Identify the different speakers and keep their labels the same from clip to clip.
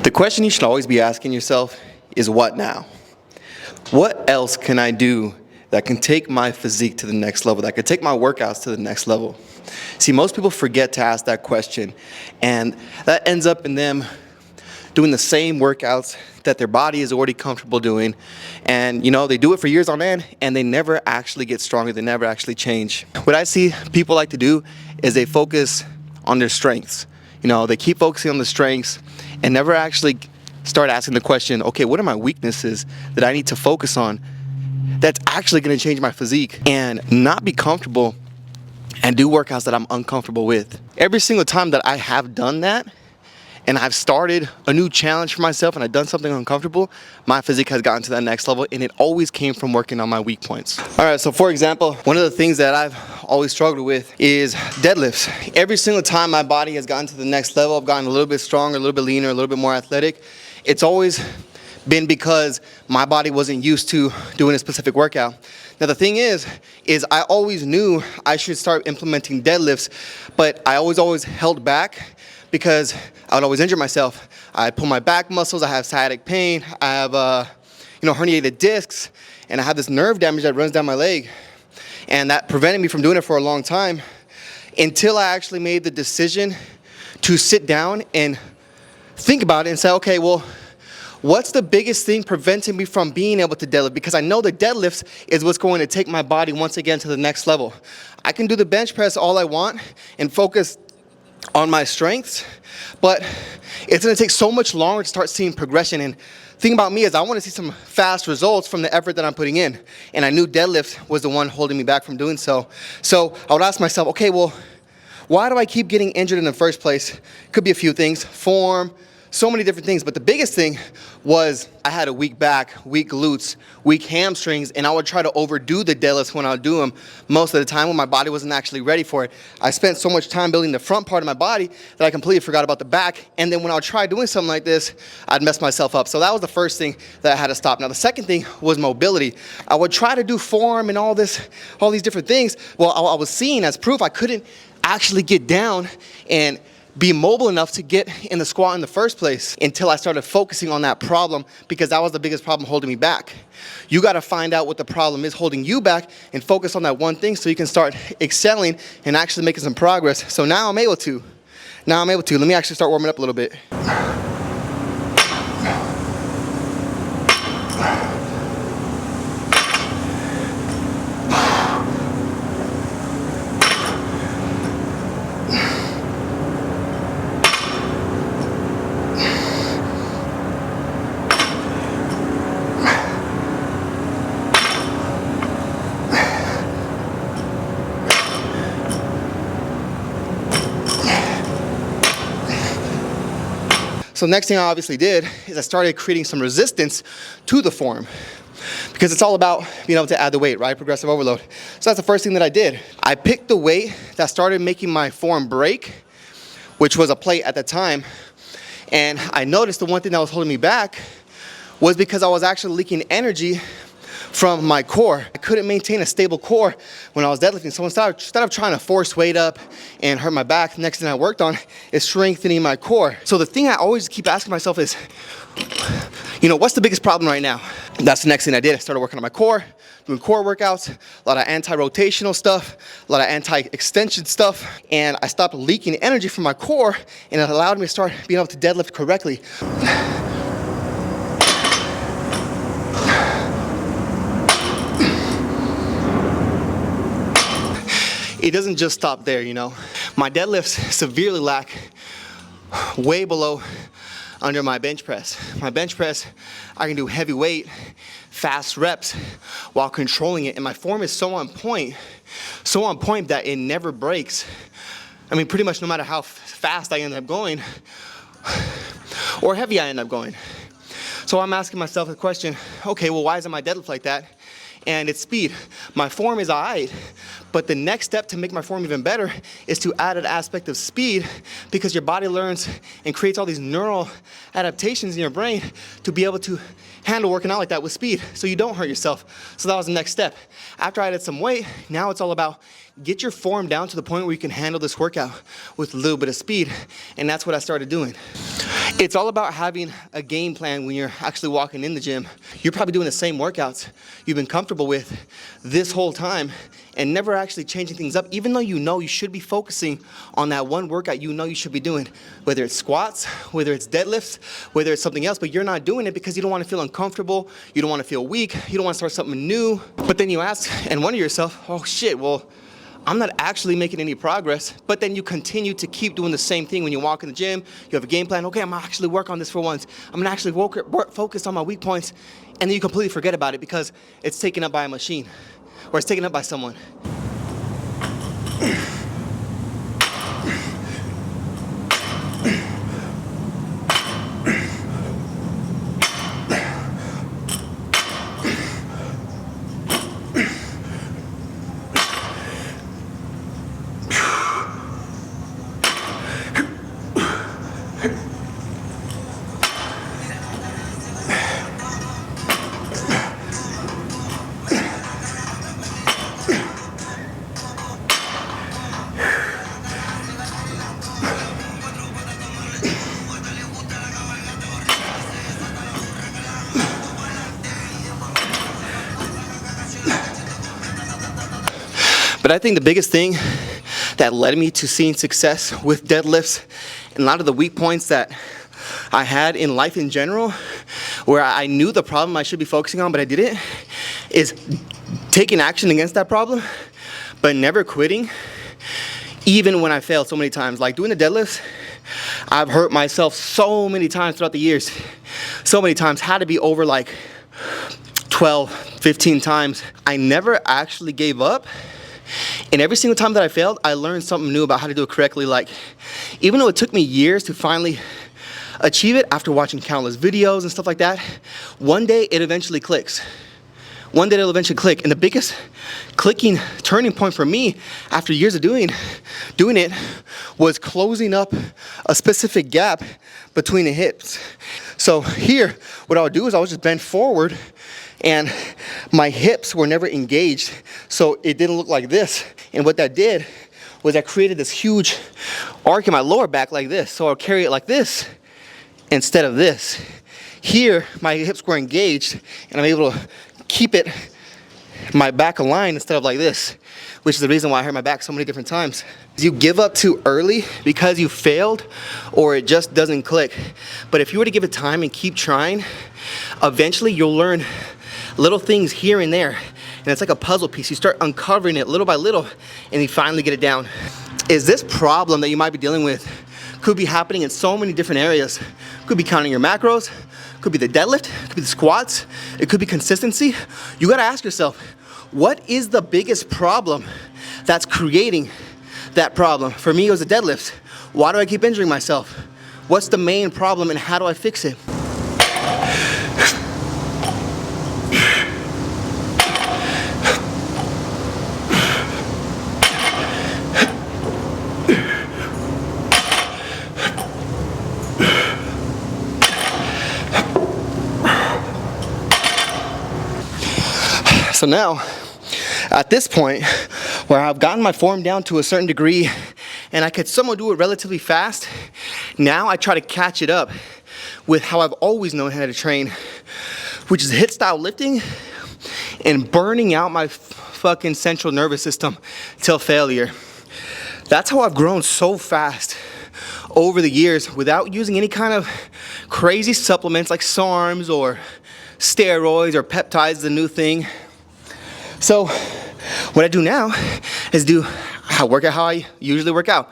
Speaker 1: The question you should always be asking yourself is what now? What else can I do that can take my physique to the next level, that could take my workouts to the next level? See, most people forget to ask that question, and that ends up in them doing the same workouts that their body is already comfortable doing. And they do it for years on end, and they never actually get stronger, they never actually change. What I see people like to do is they focus on their strengths. They keep focusing on the strengths and never actually start asking the question, okay, what are my weaknesses that I need to focus on that's actually going to change my physique, and not be comfortable and do workouts that I'm uncomfortable with. Every single time that I have done that and I've started a new challenge for myself and I've done something uncomfortable, my physique has gotten to that next level, and it always came from working on my weak points. All right, so for example, one of the things that I've always struggled with is deadlifts. Every single time my body has gotten to the next level, I've gotten a little bit stronger, a little bit leaner, a little bit more athletic. It's always been because my body wasn't used to doing a specific workout. Now the thing is I always knew I should start implementing deadlifts, but I always held back because I would always injure myself. I'd pull my back muscles, I have sciatic pain, I have herniated discs, and I have this nerve damage that runs down my leg. And that prevented me from doing it for a long time until I actually made the decision to sit down and think about it and say, okay, well, what's the biggest thing preventing me from being able to deadlift? Because I know the deadlifts is what's going to take my body once again to the next level. I can do the bench press all I want and focus on my strengths, but it's going to take so much longer to start seeing progression. And the thing about me is I want to see some fast results from the effort that I'm putting in. And I knew deadlift was the one holding me back from doing so. So I would ask myself, okay, well, why do I keep getting injured in the first place? Could be a few things, form, so many different things, but the biggest thing was I had a weak back, weak glutes, weak hamstrings, and I would try to overdo the deadlifts when I would do them most of the time when my body wasn't actually ready for it. I spent so much time building the front part of my body that I completely forgot about the back, and then when I would try doing something like this, I'd mess myself up. So that was the first thing that I had to stop. Now the second thing was mobility. I would try to do form and all these different things. Well, I was seeing as proof I couldn't actually get down and be mobile enough to get in the squat in the first place until I started focusing on that problem, because that was the biggest problem holding me back. You got to find out what the problem is holding you back and focus on that one thing so you can start excelling and actually making some progress. So now I'm able to. Let me actually start warming up a little bit. So next thing I obviously did is I started creating some resistance to the form, because it's all about being able to add the weight, right? Progressive overload. So that's the first thing that I did. I picked the weight that started making my form break, which was a plate at the time. And I noticed the one thing that was holding me back was because I was actually leaking energy from my core. I couldn't maintain a stable core when I was deadlifting. So instead of trying to force weight up and hurt my back, the next thing I worked on is strengthening my core. So the thing I always keep asking myself is, what's the biggest problem right now? That's the next thing I did. I started working on my core, doing core workouts, a lot of anti-rotational stuff, a lot of anti-extension stuff, and I stopped leaking energy from my core, and it allowed me to start being able to deadlift correctly. It doesn't just stop there, My deadlifts severely lack way below under my bench press. My bench press, I can do heavy weight, fast reps while controlling it. And my form is so on point that it never breaks. I mean, pretty much no matter how fast I end up going or heavy I end up going. So I'm asking myself the question, okay, well, why isn't my deadlift like that? And it's speed. My form is all right, but the next step to make my form even better is to add an aspect of speed, because your body learns and creates all these neural adaptations in your brain to be able to handle working out like that with speed so you don't hurt yourself. So that was the next step. After I added some weight, now it's all about get your form down to the point where you can handle this workout with a little bit of speed. And that's what I started doing. It's all about having a game plan when you're actually walking in the gym. You're probably doing the same workouts you've been comfortable with this whole time and never actually changing things up, even though you know you should be focusing on that one workout you know you should be doing, whether it's squats, whether it's deadlifts, whether it's something else, but you're not doing it because you don't want to feel uncomfortable, you don't want to feel weak, you don't want to start something new. But then you ask and wonder yourself, oh shit, well, I'm not actually making any progress. But then you continue to keep doing the same thing when you walk in the gym. You have a game plan. Okay, I'm gonna actually work on this for once. I'm gonna actually focus on my weak points. And then you completely forget about it because it's taken up by a machine or it's taken up by someone. But I think the biggest thing that led me to seeing success with deadlifts and a lot of the weak points that I had in life in general, where I knew the problem I should be focusing on but I didn't, is taking action against that problem but never quitting, even when I failed so many times. Like doing the deadlifts, I've hurt myself so many times throughout the years. So many times, had to be over like 12, 15 times. I never actually gave up. And every single time that I failed, I learned something new about how to do it correctly. Like, even though it took me years to finally achieve it after watching countless videos and stuff like that, one day it eventually clicks. One day it'll eventually click. And the biggest clicking turning point for me after years of doing it was closing up a specific gap between the hips. So here, what I would do is I would just bend forward and my hips were never engaged, so it didn't look like this. And what that did was I created this huge arc in my lower back like this. So I'll carry it like this instead of this. Here, my hips were engaged, and I'm able to keep it, my back aligned instead of like this, which is the reason why I hurt my back so many different times. You give up too early because you failed or it just doesn't click. But if you were to give it time and keep trying, eventually you'll learn little things here and there. And it's like a puzzle piece. You start uncovering it little by little and you finally get it down. Is this problem that you might be dealing with could be happening in so many different areas. Could be counting your macros, could be the deadlift, could be the squats, it could be consistency. You gotta ask yourself, what is the biggest problem that's creating that problem? For me, it was the deadlifts. Why do I keep injuring myself? What's the main problem and how do I fix it? So now, at this point, where I've gotten my form down to a certain degree and I could somewhat do it relatively fast, now I try to catch it up with how I've always known how to train, which is HIIT style lifting and burning out my fucking central nervous system till failure. That's how I've grown so fast over the years without using any kind of crazy supplements like SARMs or steroids or peptides, the new thing. So what I do now is work out how I usually work out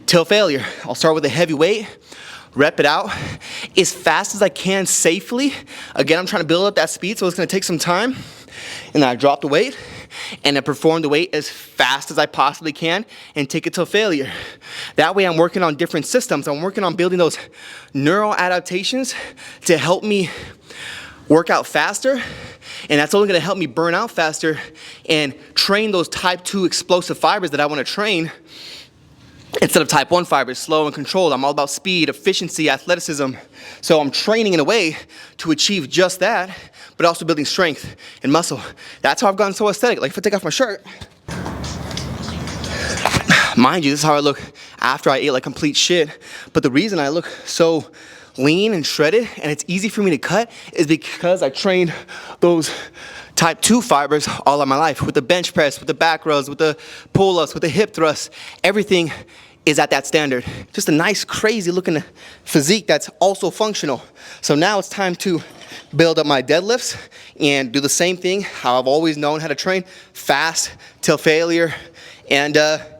Speaker 1: till failure. I'll start with a heavy weight, rep it out as fast as I can safely. Again, I'm trying to build up that speed, so it's gonna take some time. And then I drop the weight and I perform the weight as fast as I possibly can and take it till failure. That way I'm working on different systems. I'm working on building those neural adaptations to help me work out faster, and that's only gonna help me burn out faster and train those type 2 explosive fibers that I wanna train instead of type 1 fibers, slow and controlled. I'm all about speed, efficiency, athleticism. So I'm training in a way to achieve just that, but also building strength and muscle. That's how I've gotten so aesthetic. Like if I take off my shirt, Mind you, this is how I look after I ate like complete shit. But the reason I look so lean and shredded and it's easy for me to cut is because I trained those type 2 fibers all of my life, with the bench press, with the back rows, with the pull-ups, with the hip thrusts. Everything is at that standard. Just a nice, crazy looking physique that's also functional. So now it's time to build up my deadlifts and do the same thing how I've always known how to train: fast till failure and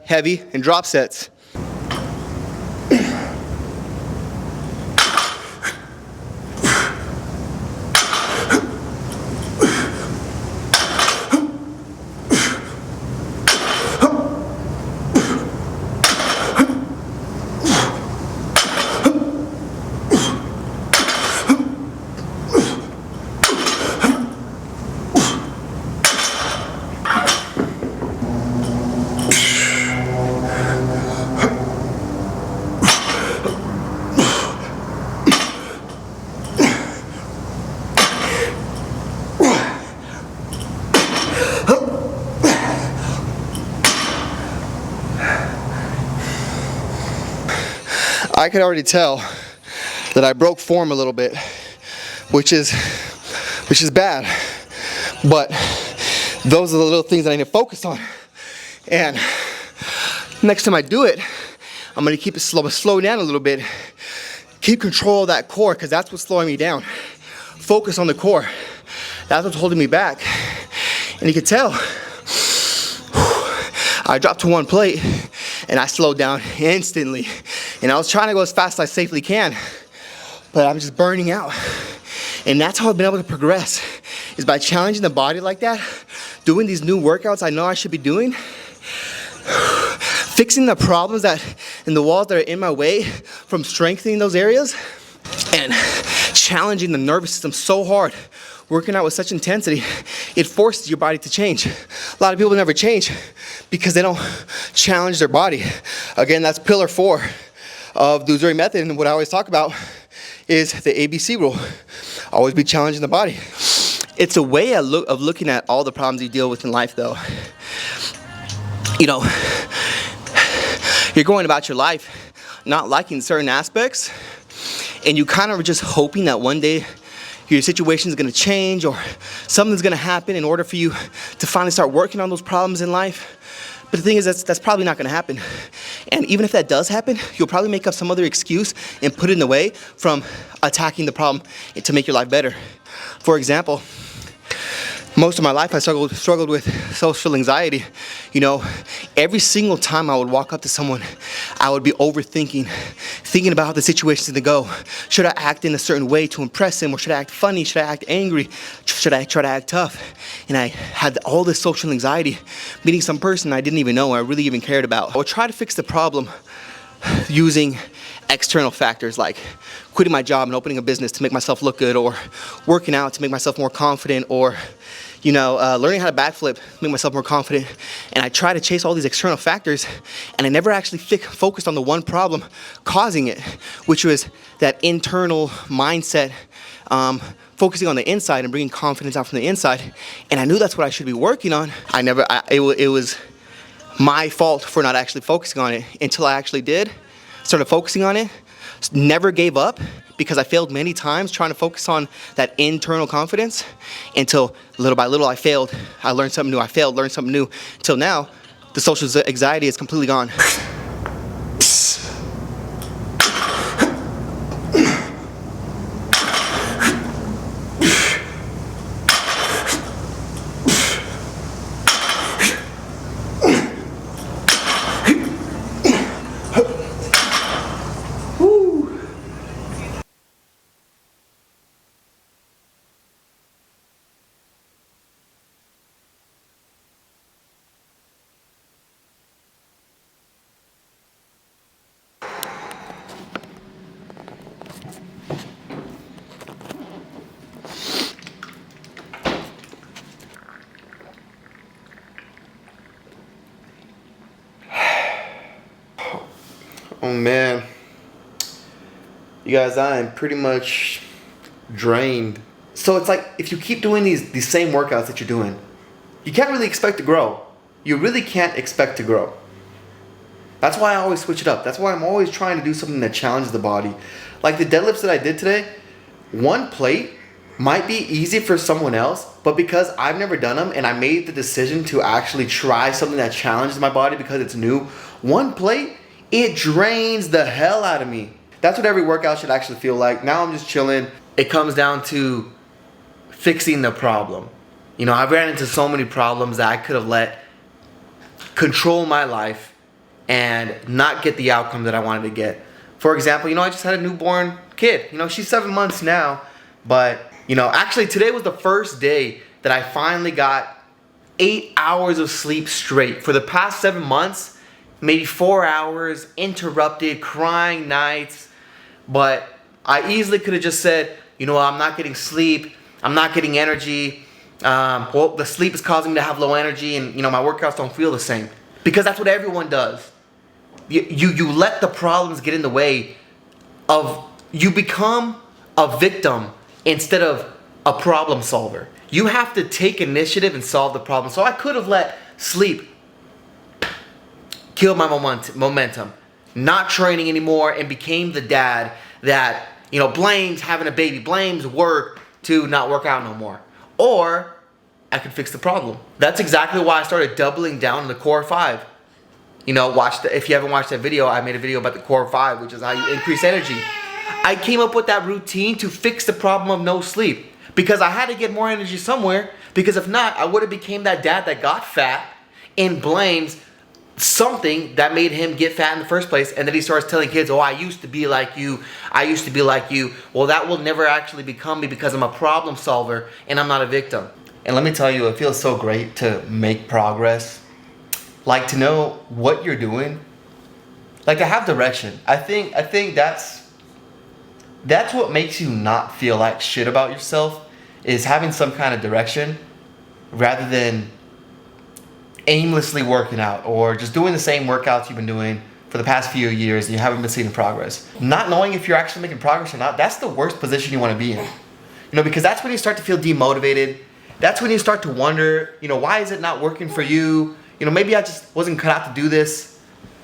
Speaker 1: heavy and drop sets. I could already tell that I broke form a little bit, which is bad. But those are the little things that I need to focus on. And next time I do it, I'm gonna keep it slow down a little bit. Keep control of that core, because that's what's slowing me down. Focus on the core. That's what's holding me back. And you can tell, I dropped to one plate and I slowed down instantly. And I was trying to go as fast as I safely can, but I'm just burning out. And that's how I've been able to progress, is by challenging the body like that, doing these new workouts I know I should be doing, fixing the problems that in the walls that are in my way from strengthening those areas, and challenging the nervous system so hard. Working out with such intensity, it forces your body to change. A lot of people never change because they don't challenge their body. Again, that's pillar 4 of the Uzuri Method, and what I always talk about is the ABC rule. Always be challenging the body. It's a way of looking at all the problems you deal with in life, though. You know, you're going about your life not liking certain aspects, and you kind of are just hoping that one day your situation is going to change or something's going to happen in order for you to finally start working on those problems in life. But the thing is, that's probably not going to happen. And even if that does happen, you'll probably make up some other excuse and put it in the way from attacking the problem to make your life better. For example, most of my life I struggled with social anxiety. You know, every single time I would walk up to someone, I would be overthinking, thinking about how the situation's gonna go. Should I act in a certain way to impress him, or should I act funny? Should I act angry? Should I try to act tough? And I had all this social anxiety, meeting some person I didn't even know, or I really even cared about. I would try to fix the problem using external factors like quitting my job and opening a business to make myself look good, or working out to make myself more confident, or learning how to backflip, make myself more confident. And I try to chase all these external factors, and I never actually focused on the one problem causing it, which was that internal mindset, focusing on the inside and bringing confidence out from the inside. And I knew that's what I should be working on. It was my fault for not actually focusing on it until I actually started focusing on it. Never gave up, because I failed many times trying to focus on that internal confidence, until little by little I failed. I learned something new, I failed, learned something new, until now the social anxiety is completely gone. Oh man, you guys, I am pretty much drained. So it's like, if you keep doing these same workouts that you're doing, you can't really expect to grow. You really can't expect to grow. That's why I always switch it up. That's why I'm always trying to do something that challenges the body. Like the deadlifts that I did today, one plate might be easy for someone else, but because I've never done them and I made the decision to actually try something that challenges my body because it's new, one plate, it drains the hell out of me. That's what every workout should actually feel like. Now I'm just chilling. It comes down to fixing the problem. You know, I ran into so many problems that I could have let control my life and not get the outcome that I wanted to get. For example, you know, I just had a newborn kid. You know, she's 7 months now, but, you know, actually today was the first day that I finally got 8 hours of sleep straight. For the past 7 months, maybe 4 hours, interrupted, crying nights, but I easily could have just said, you know, I'm not getting sleep, I'm not getting energy, well, the sleep is causing me to have low energy, and, you know, my workouts don't feel the same. Because that's what everyone does. You let the problems get in the way of, you become a victim instead of a problem solver. You have to take initiative and solve the problem. So I could have let sleep kill my momentum, not training anymore, and became the dad that, you know, blames having a baby, blames work to not work out no more. Or I could fix the problem. That's exactly why I started doubling down on the core 5. You know, if you haven't watched that video, I made a video about the core 5, which is how you increase energy. I came up with that routine to fix the problem of no sleep because I had to get more energy somewhere, because if not, I would have became that dad that got fat and blames something that made him get fat in the first place, and then he starts telling kids, oh, I used to be like you, I used to be like you. Well, that will never actually become me because I'm a problem solver and I'm not a victim. And let me tell you, it feels so great to make progress. Like, to know what you're doing, like to have direction. I think that's what makes you not feel like shit about yourself, is having some kind of direction rather than aimlessly working out or just doing the same workouts you've been doing for the past few years and you haven't been seeing progress. Not knowing if you're actually making progress or not, that's the worst position you want to be in. You know, because that's when you start to feel demotivated. That's when you start to wonder, you know, why is it not working for you? You know, maybe I just wasn't cut out to do this.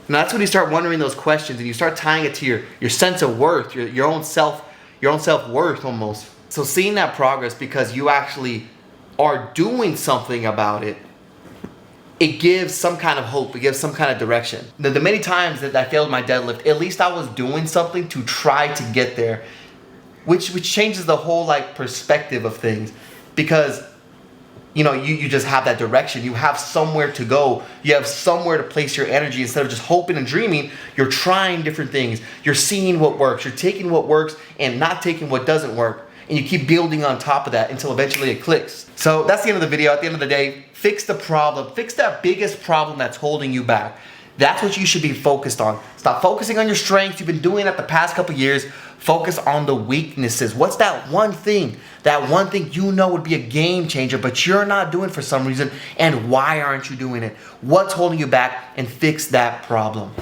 Speaker 1: And that's when you start wondering those questions and you start tying it to your sense of worth, your own self-worth almost. So seeing that progress because you actually are doing something about it, it gives some kind of hope, it gives some kind of direction. The many times that I failed my deadlift, at least I was doing something to try to get there, which changes the whole like perspective of things, because you know, you just have that direction. You have somewhere to go. You have somewhere to place your energy. Instead of just hoping and dreaming, you're trying different things. You're seeing what works. You're taking what works and not taking what doesn't work. And you keep building on top of that until eventually it clicks. So that's the end of the video. At the end of the day, fix the problem. Fix that biggest problem that's holding you back. That's what you should be focused on. Stop focusing on your strengths. You've been doing it the past couple years. Focus on the weaknesses. What's that one thing? That one thing you know would be a game changer, but you're not doing for some reason, and why aren't you doing it? What's holding you back? And fix that problem.